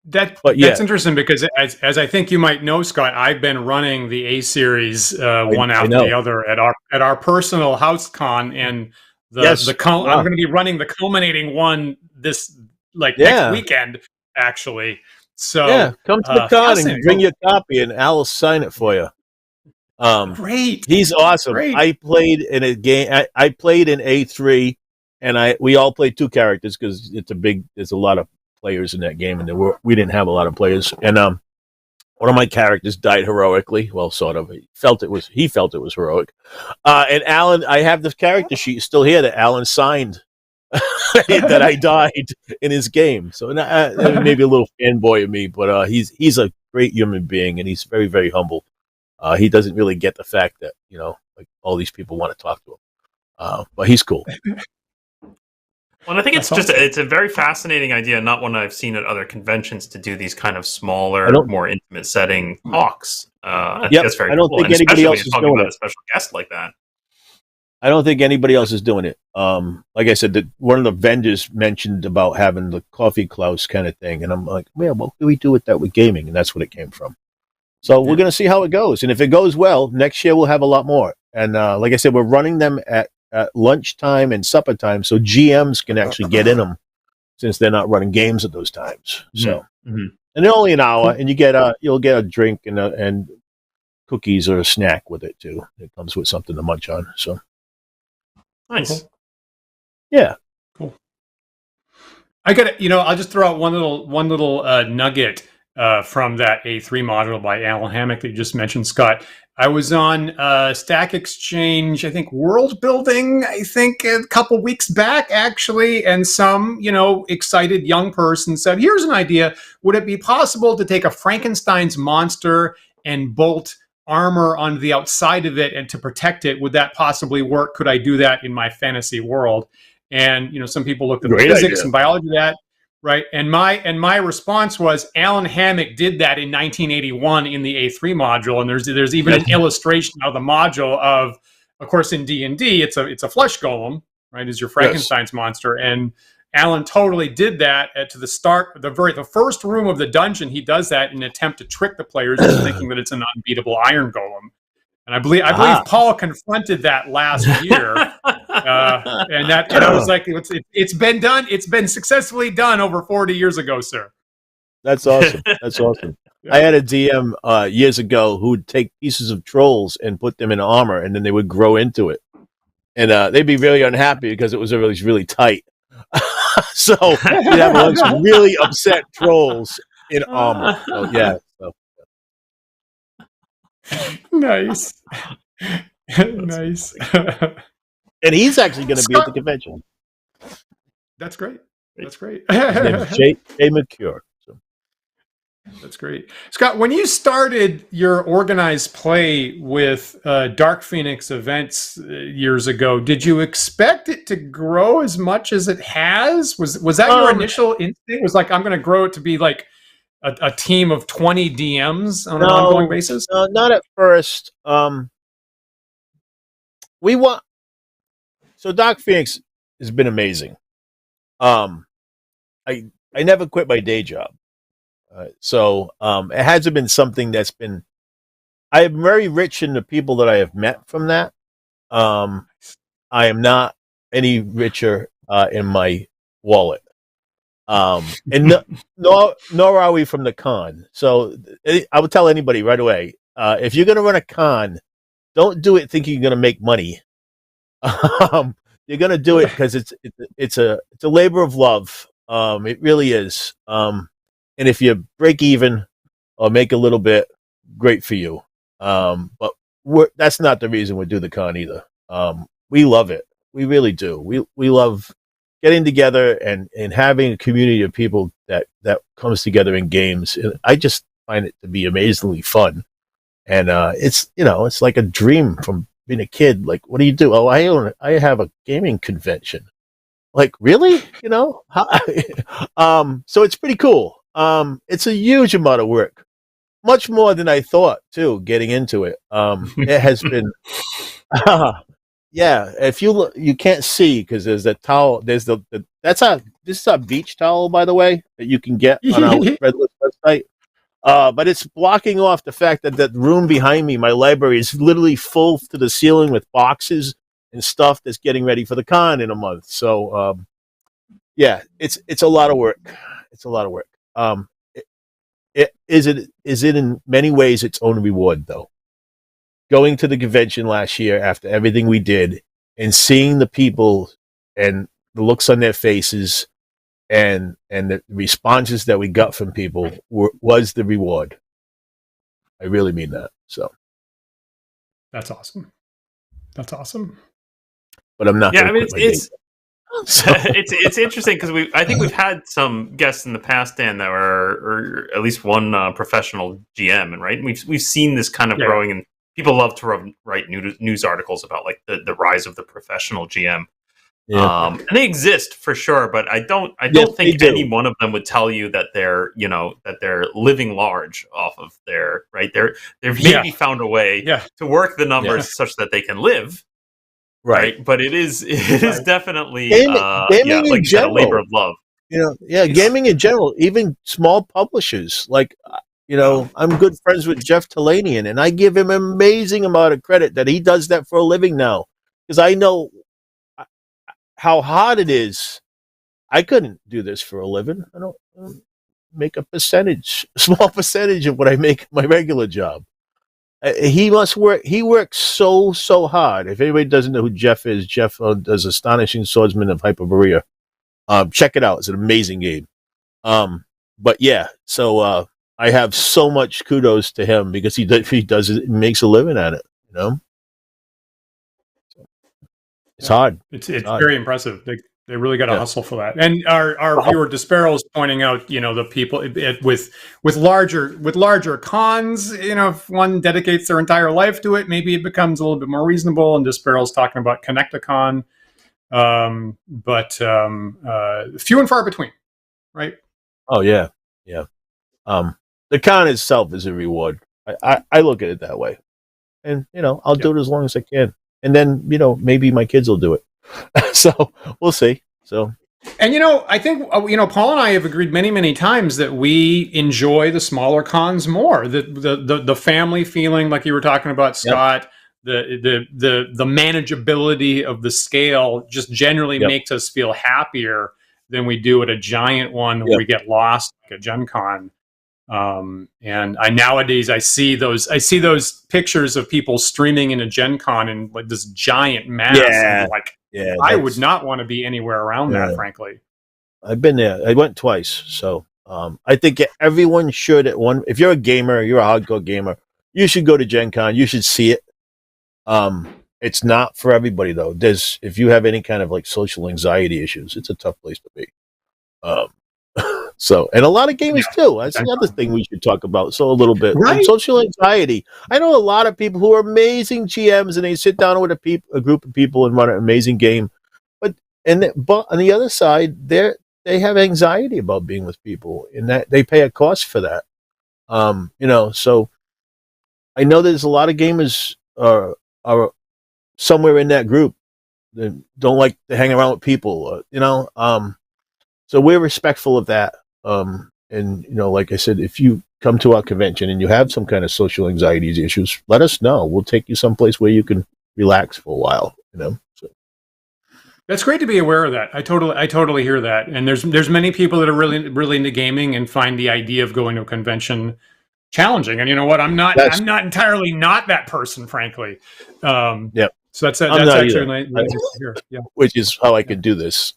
That's interesting because, as I think you might know, Scott, I've been running the A series one after the other at our personal house con, and I'm going to be running the culminating one this next weekend, actually. So come to the con and bring your copy, and Al will sign it for you. Great, he's awesome. Great. I played in a game. I played in A3, and we all played 2 characters because there's a lot of players in that game, and we didn't have a lot of players. And one of my characters died heroically. Well, sort of. He felt it was heroic. And Alan, I have the character sheet still here that Alan signed that I died in his game. So maybe a little fanboy of me, but he's a great human being, and he's very, very humble. He doesn't really get the fact that all these people want to talk to him, but he's cool. Well, I think it's a very fascinating idea, not one I've seen at other conventions, to do these kind of smaller, more intimate setting talks. I think that's very cool. I don't think anybody else is doing it. A special guest like that. I don't think anybody else is doing it. Like I said, one of the vendors mentioned about having the coffee klaus kind of thing, and I'm like, man, what do we do with that with gaming? And that's what it came from. So we're going to see how it goes, and if it goes well, next year we'll have a lot more. And like I said, we're running them at lunchtime and supper time, so GMs can actually get in them since they're not running games at those times. So, and they're only an hour, and you'll get a drink and cookies or a snack with it too. It comes with something to munch on. So nice, yeah, cool. I got I'll just throw out one little nugget from that A3 module by Alan Hammock that you just mentioned, Scott. I was on Stack Exchange, I think World Building, a couple weeks back, actually, and some, excited young person said, here's an idea. Would it be possible to take a Frankensteins monster and bolt armor on the outside of it and to protect it? Would that possibly work? Could I do that in my fantasy world? And, some people looked at the physics and biology of that. Right, and my response was Alan Hammock did that in 1981 in the A3 module, and there's even an illustration of the module of course, in D&D, it's a flesh golem, right? Is your Frankenstein's monster, and Alan totally did that to the start, the first room of the dungeon. He does that in an attempt to trick the players into thinking that it's an unbeatable iron golem. And I believe Paul confronted that last year, and I was like, it's been done. It's been successfully done over 40 years ago, sir. That's awesome. That's awesome. Yeah. I had a DM years ago who would take pieces of trolls and put them in armor, and then they would grow into it, and they'd be really unhappy because it was really tight. So you'd have a bunch of really upset trolls in armor. So yeah. So. Nice. Nice. And he's actually going to be at the convention. That's great. That's great. His name is Jay McCure. So. That's great. Scott, when you started your organized play with Dark Phoenix events years ago, did you expect it to grow as much as it has? Was that your initial instinct? Was like, I'm going to grow it to be like a team of 20 DMs on an ongoing basis? No, not at first. So Dark Phoenix has been amazing. I never quit my day job. So it hasn't been something that's been. I am very rich in the people that I have met from that. I am not any richer in my wallet. And nor are we from the con. So I would tell anybody right away, if you're going to run a con, don't do it thinking you're going to make money. You're going to do it because it's a labor of love. It really is. And if you break even or make a little bit, great for you. But that's not the reason we do the con either. We love it. We really do. We love getting together and having a community of people that comes together in games. I just find it to be amazingly fun. And it's like a dream from being a kid. Like, what do you do? Oh, I have a gaming convention. Like, really? So it's pretty cool. It's a huge amount of work, much more than I thought too, getting into it. It has been, yeah, if you look, you can't see because there's a towel. There's this is a beach towel, by the way, that you can get on our Redlist website. But it's blocking off the fact that room behind me, my library, is literally full to the ceiling with boxes and stuff that's getting ready for the con in a month. So, yeah, it's a lot of work. It's a lot of work. It is in many ways its own reward, though. Going to the convention last year after everything we did and seeing the people and the looks on their faces and the responses that we got from people was the reward. I really mean that. So that's awesome. That's awesome. But I'm not. Yeah, I mean it's interesting because I think we've had some guests in the past, Dan, that were or at least one professional GM, and right, we've seen this kind of growing, and people love to write news articles about like the rise of the professional GM. Yeah. And they exist for sure, but I don't think any one of them would tell you that they're living large off of their they've maybe found a way to work the numbers such that they can live. Right. But it is definitely gaming like you said, a labor of love. Gaming in general, even small publishers, like I'm good friends with Jeff Talanian, and I give him an amazing amount of credit that he does that for a living now, because I know how hard it is. I couldn't do this for a living. I don't make a small percentage of what I make my regular job. He must work. He works so hard. If anybody doesn't know who Jeff is, Jeff does Astonishing Swordsman of Hyperborea. Check it out. It's an amazing game. But yeah, so I have so much kudos to him because he does it, makes a living at it. It's hard. It's hard. Very impressive. They really got to hustle for that. And our viewer Desparrow is pointing out, the people with larger cons, if one dedicates their entire life to it, maybe it becomes a little bit more reasonable. And Desparow's talking about Connect-A-Con, but few and far between, right? Oh yeah. The con itself is a reward. I look at it that way, and I'll do it as long as I can, and then maybe my kids will do it. So we'll see. So And I think Paul and I have agreed many, many times that we enjoy the smaller cons more. The family feeling, like you were talking about, Yep. Scott. The manageability of the scale just generally Yep. makes us feel happier than we do at a giant one where Yep. we get lost, like a Gen Con. And nowadays I see those pictures of people streaming in a Gen Con in like this giant mass. Yeah. And like, Yeah. I would not want to be anywhere around that, frankly. I've been there. I went twice. So I think everyone should if you're a gamer, you're a hardcore gamer, you should go to Gen Con. You should see it. It's not for everybody though. If you have any kind of like social anxiety issues, it's a tough place to be. So, and a lot of gamers too. That's the other thing we should talk about. So a little bit, right? And social anxiety. I know a lot of people who are amazing GMs, and they sit down with a group of people and run an amazing game. But on the other side, they have anxiety about being with people, and that they pay a cost for that. So I know there's a lot of gamers are somewhere in that group that don't like to hang around with people. So we're respectful of that. And like I said, if you come to our convention and you have some kind of social anxiety issues, let us know. We'll take you someplace where you can relax for a while. So. That's great to be aware of that. I totally hear that. And there's many people that are really, really into gaming and find the idea of going to a convention challenging. And you know what? I'm not entirely not that person, frankly. Yeah. So that's actually nice to hear. Yeah. Which is how I can do this.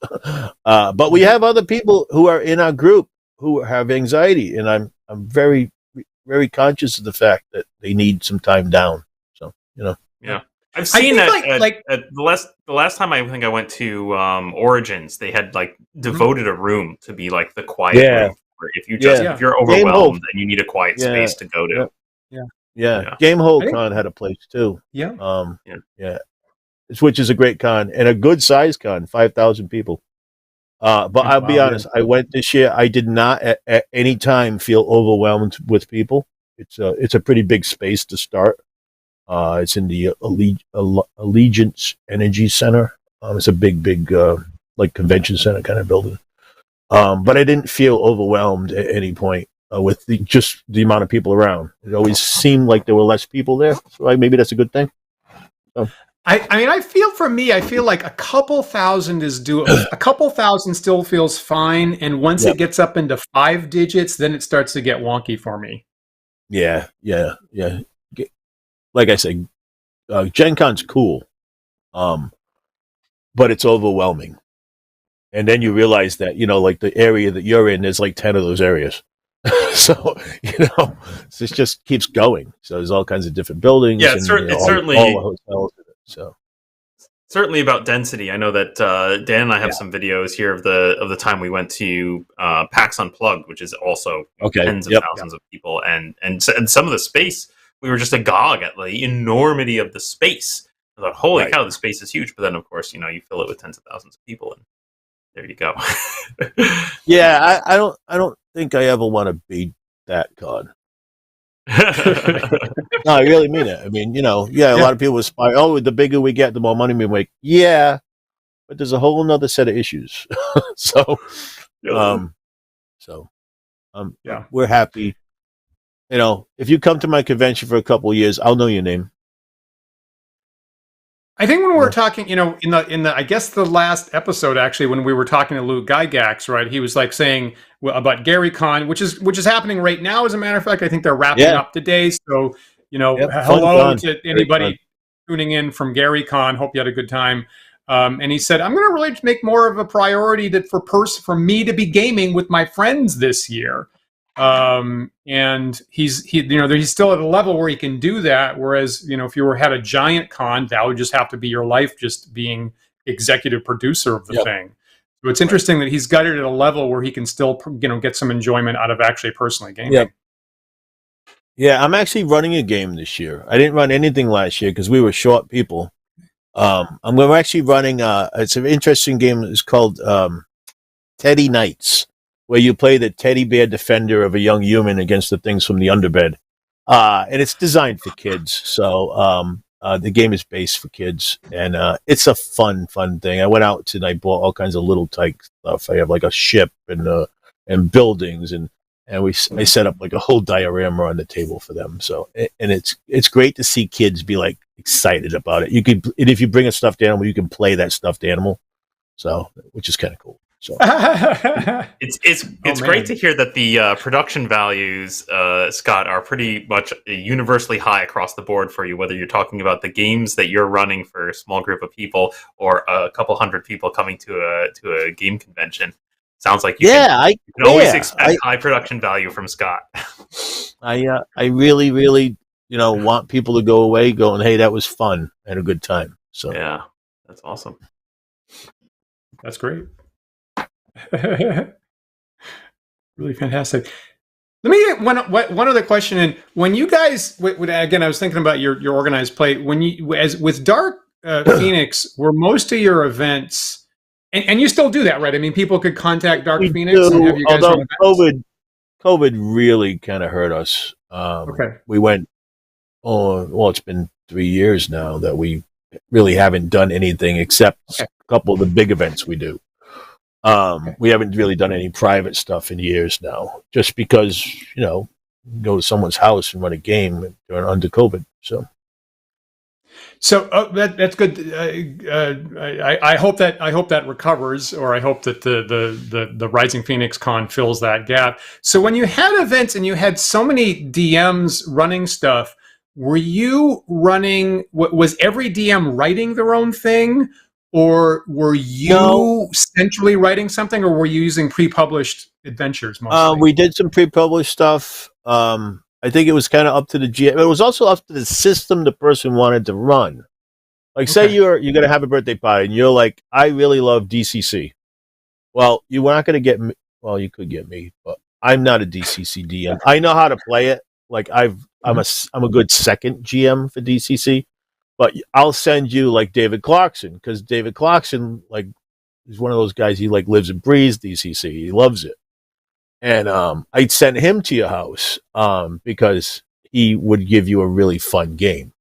But we have other people who are in our group who have anxiety, and I'm very, very conscious of the fact that they need some time down. So Yeah. I've seen that the last time I think I went to Origins, they had like devoted a room to be like the quiet room. If you're overwhelmed and you need a quiet space to go to. Yeah. Game Hole Con had a place too. Yeah. Which is a great con and a good size con, 5,000 people. But I'll be honest, I went this year. I did not at any time feel overwhelmed with people. It's a pretty big space to start. It's in the Allegiance Energy Center. It's a big like convention center kind of building. But I didn't feel overwhelmed at any point with just the amount of people around. It always seemed like there were less people there, so maybe that's a good thing. So. I feel like a couple thousand is doable. A couple thousand still feels fine, and once it gets up into 5 digits, then it starts to get wonky for me. Yeah. Like I said, Gen Con's cool, but it's overwhelming. And then you realize that, like the area that you're in, there's like 10 of those areas. So, this just keeps going. So there's all kinds of different buildings. Yeah, it's certainly all the hotels. So certainly about density. I know that Dan and I have some videos here of the time we went to PAX Unplugged, which is also tens of thousands of people, and some of the space. We were just agog at the enormity of the space. I thought, holy cow, the space is huge. But then, of course, you fill it with tens of thousands of people, and there you go. Yeah, I don't think I ever want to be that con. No, I really mean it. I mean, a lot of people aspire. Oh, the bigger we get, the more money we make. Yeah, but there's a whole nother set of issues. We're happy. If you come to my convention for a couple of years, I'll know your name. I think when we were talking, in the I guess the last episode actually, when we were talking to Lou Gygax, right? He was like saying about Gary Con, which is happening right now. As a matter of fact, I think they're wrapping up today. So hello to anybody tuning in from Gary Con. Hope you had a good time. And he said, I'm going to really make more of a priority for me to be gaming with my friends this year. And he's still at a level where he can do that. Whereas, if you had a giant con, that would just have to be your life, just being executive producer of the thing. So it's interesting that he's got it at a level where he can still, get some enjoyment out of actually personally gaming. Yeah, I'm actually running a game this year. I didn't run anything last year because we were short people. I'm actually running. It's an interesting game. It's called Teddy Knights, where you play the teddy bear defender of a young human against the things from the underbed. And it's designed for kids. So The game is based for kids, and it's a fun thing. I went out and I bought all kinds of little type stuff. I have like a ship and buildings, and I set up like a whole diorama on the table for them. So, and it's great to see kids be like excited about it. And if you bring a stuffed animal, you can play that stuffed animal. So, which is kind of cool. So it's great to hear that the production values, Scott, are pretty much universally high across the board for you. Whether you're talking about the games that you're running for a small group of people or a couple hundred people coming to a game convention, sounds like you can always expect high production value from Scott. I really want people to go away going, hey, that was fun and a good time. So yeah, that's awesome. That's great. Really fantastic. Let me get one other question in. When you guys, again, I was thinking about your organized play. When you, as with Dark Phoenix, were most of your events, and you still do that, right? I mean, people could contact Dark Phoenix and have you guys run events. COVID really kind of hurt us. Okay. We went, it's been 3 years now that we really haven't done anything except a couple of the big events we do. We haven't really done any private stuff in years now, just because, go to someone's house and run a game under COVID. So that's good. I hope that recovers, or I hope that the Rising Phoenix Con fills that gap. So when you had events and you had so many DMs running stuff, were you running? Was every DM writing their own thing, or were you centrally writing something, or were you using pre-published adventures mostly? We did some pre-published stuff. I think it was kind of up to the GM. It was also up to the system the person wanted to run. Like, say you're going to have a birthday party, and you're like, I really love DCC. Well, you were not going to get me. Well, you could get me, but I'm not a DCC DM. I know how to play it. Like, I'm a good second GM for DCC, but I'll send you like David Clarkson, because David Clarkson, like, is one of those guys. He like lives and breathes DCC. He loves it. And I'd send him to your house because he would give you a really fun game.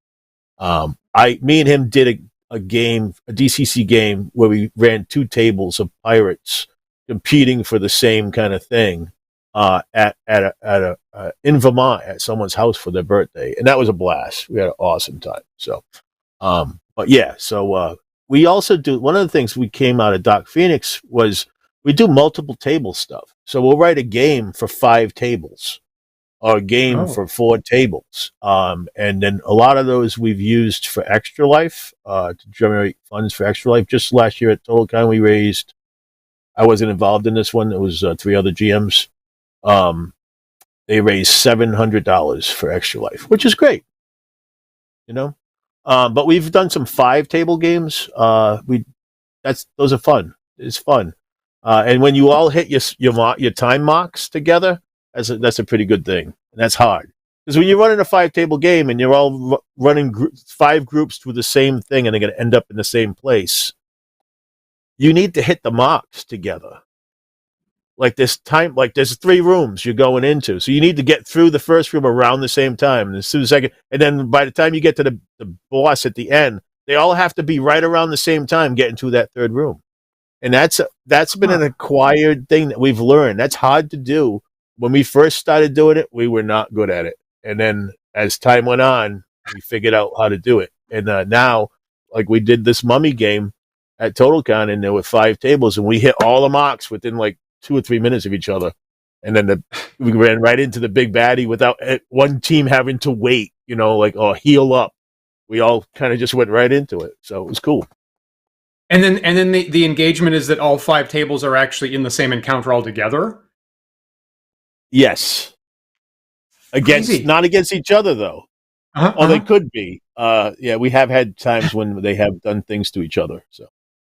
Me and him did a DCC game where we ran 2 tables of pirates competing for the same kind of thing in Vermont at someone's house for their birthday, and that was a blast. We had an awesome time. So, we also do one of the things we came out of Dark Phoenix was we do multiple table stuff. So we'll write a game for 5 tables or a game for 4 tables. And then a lot of those we've used for Extra Life to generate funds for Extra Life. Just last year at TotalCon, we raised, I wasn't involved in this one. It was 3 other GMs. They raised $700 for Extra Life, which is great. But we've done some 5 table games. Those are fun. It's fun. And when you all hit your time marks together, that's a pretty good thing. And that's hard. Because when you're running a 5-table game and you're all running 5 groups through the same thing and they're going to end up in the same place, you need to hit the marks together. Like there's 3 rooms you're going into. So you need to get through the first room around the same time. And through the second, and then by the time you get to the boss at the end, they all have to be right around the same time getting to that 3rd room. And that's been an acquired thing that we've learned. That's hard to do. When we first started doing it, we were not good at it. And then as time went on, we figured out how to do it. And now, like we did this mummy game at TotalCon, and there were 5 tables, and we hit all the marks within like 2 or 3 minutes of each other. And then we ran right into the big baddie without one team having to wait, heal up. We all kind of just went right into it. So it was cool. And then the engagement is that all 5 tables are actually in the same encounter altogether? Yes. Not against each other, though. They could be. We have had times when they have done things to each other. So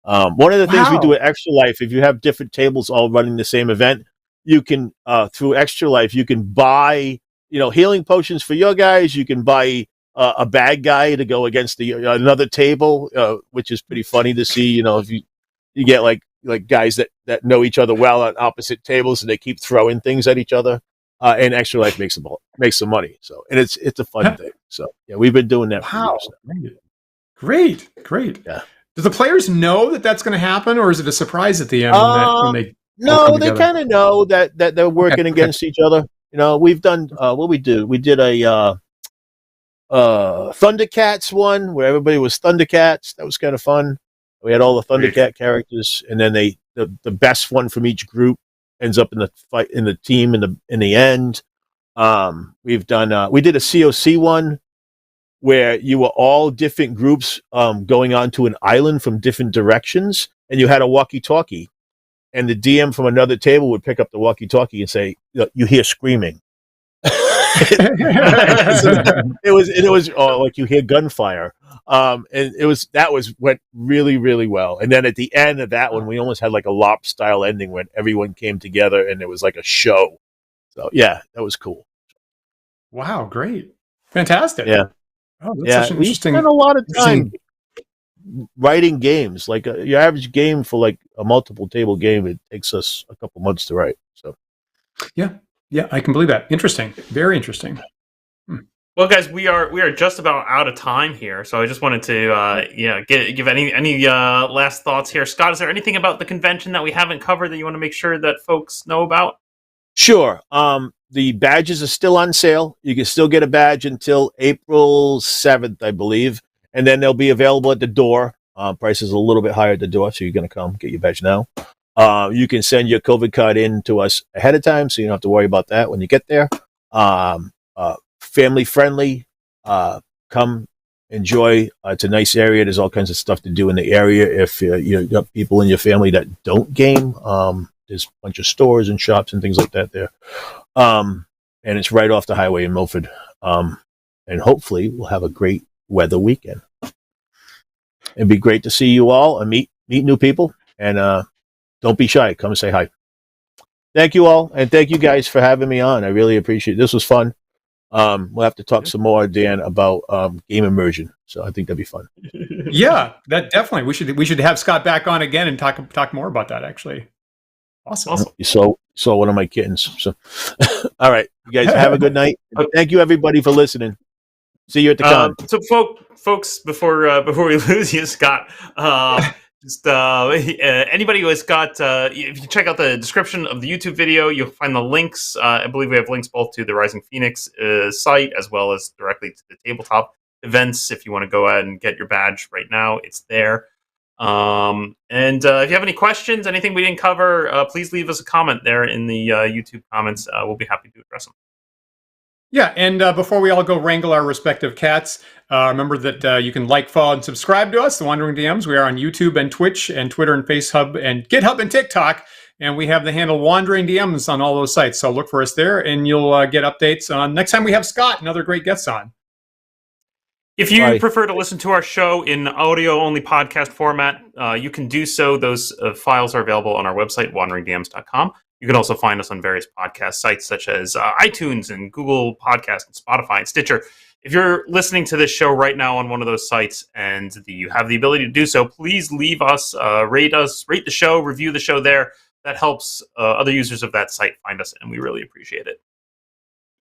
one of the things we do at Extra Life, if you have different tables all running the same event, you can, through Extra Life, you can buy, healing potions for your guys. You can buy a bad guy to go against another table, which is pretty funny to see. If you get like guys that know each other well on opposite tables, and they keep throwing things at each other. and Extra Life makes some money. So, and it's a fun thing. So, yeah, we've been doing that for years now. Great. Yeah. Do the players know that that's going to happen, or is it a surprise at the end when they? No, they kind of know that they're working against each other. You know, we've done what we do. We did a Thundercats one where everybody was Thundercats. That was kind of fun. We had all the Thundercat characters, and then the best one from each group ends up in the fight in the team in the end. We've done we did a COC one where you were all different groups going onto an island from different directions, and you had a walkie-talkie, and the DM from another table would pick up the walkie-talkie and say, "You hear screaming." it was like you hear gunfire, and that went really, really well. And then at the end of that one, we almost had like a LARP style ending when everyone came together and it was like a show. So yeah, that was cool. Wow, great, fantastic. Yeah, that's such an we interesting. spent a lot of time writing games. Like your average game for like a multiple table game, it takes us a couple months to write. So yeah, I can believe that. Interesting, very interesting. Well, guys, we are just about out of time here, so I just wanted to give any last thoughts here. Scott, is there anything about the convention that we haven't covered that you want to make sure that folks know about? Sure. The badges are still on sale. You can still get a badge until April 7th, I believe, and then they'll be available at the door. Price is a little bit higher at the door, so you're going to come get your badge now. You can send your COVID card in to us ahead of time, so you don't have to worry about that when you get there. Family friendly. Come enjoy. It's a nice area. There's all kinds of stuff to do in the area. If you got people in your family that don't game, there's a bunch of stores and shops and things like that there. And it's right off the highway in Milford. And hopefully we'll have a great weather weekend. It'd be great to see you all and meet new people. And don't be shy. Come and say hi. Thank you all. And thank you guys for having me on. I really appreciate it. This was fun. We'll have to talk some more, Dan, about game immersion. So I think that'd be fun. Yeah, that definitely. We should have Scott back on again and talk more about that. Actually, awesome. You saw one of my kittens. So, all right, you guys have a good night. Thank you, everybody, for listening. See you at the con. So, folks, before we lose you, Scott. Just anybody who has got, if you check out the description of the YouTube video, you'll find the links. I believe we have links both to the Rising Phoenix site as well as directly to the tabletop events. If you want to go ahead and get your badge right now, it's there. And if you have any questions, anything we didn't cover, please leave us a comment there in the YouTube comments. We'll be happy to address them. Yeah, and before we all go wrangle our respective cats, remember that you can like, follow, and subscribe to us, The Wandering DMs. We are on YouTube and Twitch and Twitter and FaceHub and GitHub and TikTok. And we have the handle Wandering DMs on all those sites. So look for us there, and you'll get updates on next time we have Scott, another great guest on. If you prefer to listen to our show in audio-only podcast format, you can do so. Those files are available on our website, wanderingdms.com. You can also find us on various podcast sites such as iTunes and Google Podcast and Spotify and Stitcher. If you're listening to this show right now on one of those sites and you have the ability to do so, please leave us, rate the show, review the show there. That helps other users of that site find us, and we really appreciate it.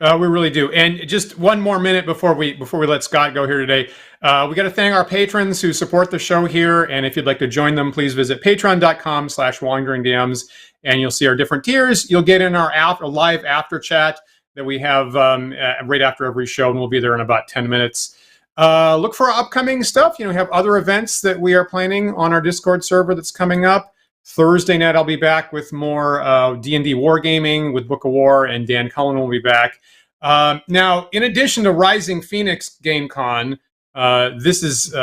We really do. And just one more minute before we let Scott go here today. We got to thank our patrons who support the show here. And if you'd like to join them, please visit patreon.com/wanderingdms, and you'll see our different tiers. You'll get in our live after chat that we have right after every show, and we'll be there in about 10 minutes. Look for our upcoming stuff. We have other events that we are planning on our Discord server that's coming up. Thursday night, I'll be back with more D&D wargaming with Book of War, and Dan Cullen will be back. Now, in addition to Rising Phoenix GameCon, this is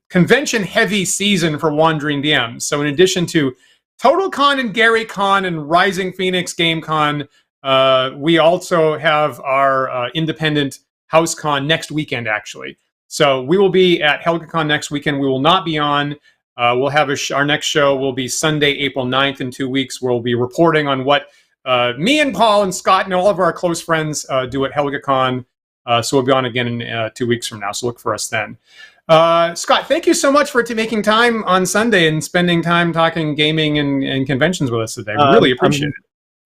convention-heavy season for Wandering DMs. So in addition to TotalCon and GaryCon and Rising Phoenix GameCon, we also have our independent HouseCon next weekend, actually. So we will be at HelgaCon next weekend. We will not be on. We'll have our next show will be Sunday, April 9th in 2 weeks, where we'll be reporting on what me and Paul and Scott and all of our close friends do at HelgaCon. So we'll be on again in 2 weeks from now. So look for us then. Scott, thank you so much for making time on Sunday and spending time talking gaming and conventions with us today. We really appreciate it.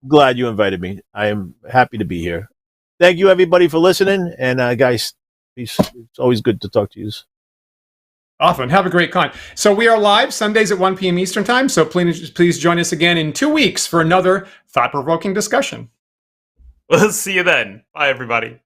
glad you invited me. I am happy to be here. Thank you, everybody, for listening. And guys, peace. It's always good to talk to you. Often. Have a great con. So we are live Sundays at 1 p.m. Eastern Time. So please join us again in 2 weeks for another thought-provoking discussion. We'll see you then. Bye, everybody.